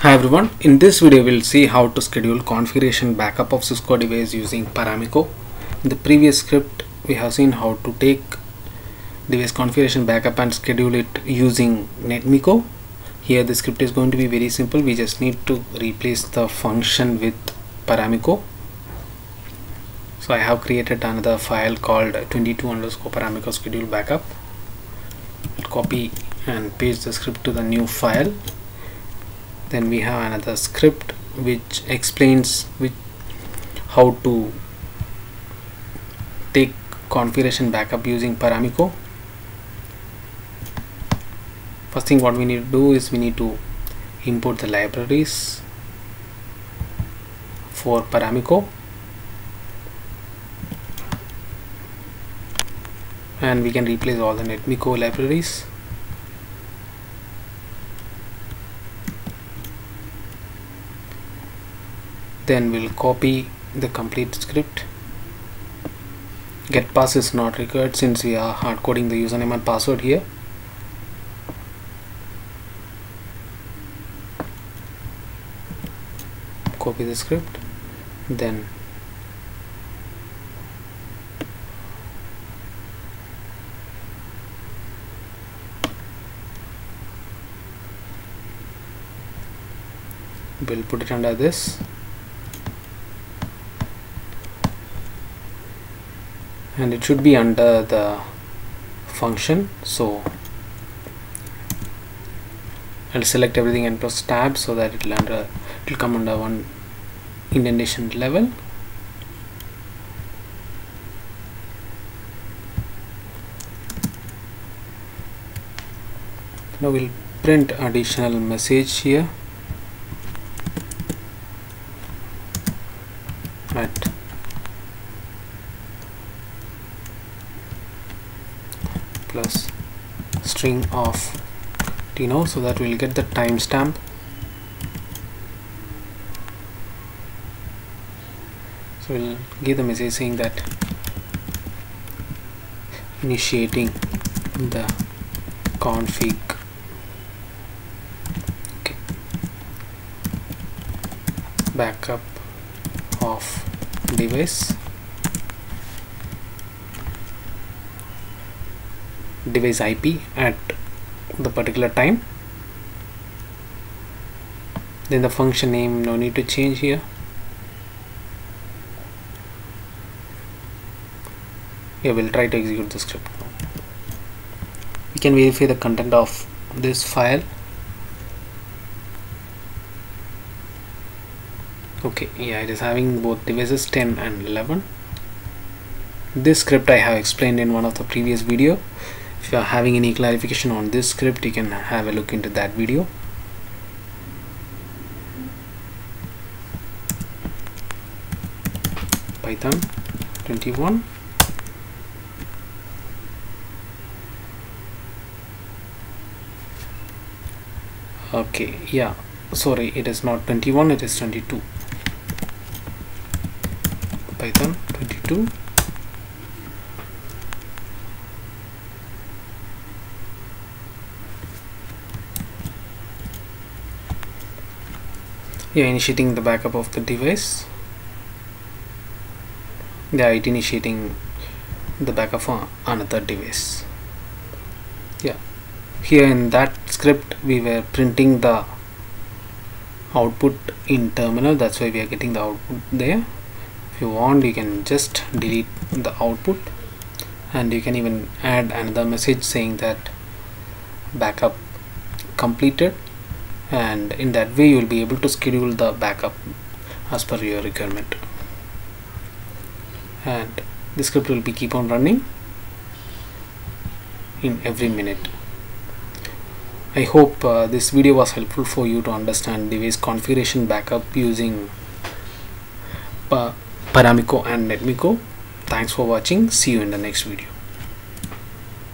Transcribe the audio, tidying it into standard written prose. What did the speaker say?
Hi everyone, in this video we'll see how to schedule configuration backup of Cisco device using Paramiko. In the previous script we have seen how to take device configuration backup and schedule it using NetMiko. Here the script is going to be very simple. We just need to replace the function with Paramiko. So I have created another file called 22_Paramiko schedule backup. I'll copy and paste the script to the new file. Then we have another script which explains how to take configuration backup using Paramiko. First thing what we need to do is we need to import the libraries for Paramiko, and we can replace all the NetMiko libraries. Then we'll copy the complete script. Get pass is not required since we are hard coding the username and password here. Copy the script, then we'll put it under this, and it should be under the function. So I'll select everything and press tab so that it will come under one indentation level. Now we'll print additional message here at plus string of TNOW, so that we'll get the timestamp. So we'll give the message saying that initiating the config backup of device IP at the particular time. Then the function name, no need to change here. Yeah, we'll try to execute the script now. We can verify the content of this file. Okay, yeah, it is having both devices 10 and 11. This script I have explained in one of the previous video. If you are having any clarification on this script, you can have a look into that video. Python 21. Okay, yeah, sorry, it is not 21, it is 22. Python 22. Yeah, initiating the backup of the device. Yeah, it initiating the backup for another device. Yeah, here in that script we were printing the output in terminal, that's why we are getting the output there. If you want, you can just delete the output, and you can even add another message saying that backup completed, and in that way you will be able to schedule the backup as per your requirement, and the script will be keep on running in every minute. I hope this video was helpful for you to understand device configuration backup using Paramiko and NetMiko. Thanks for watching. See you in the next video.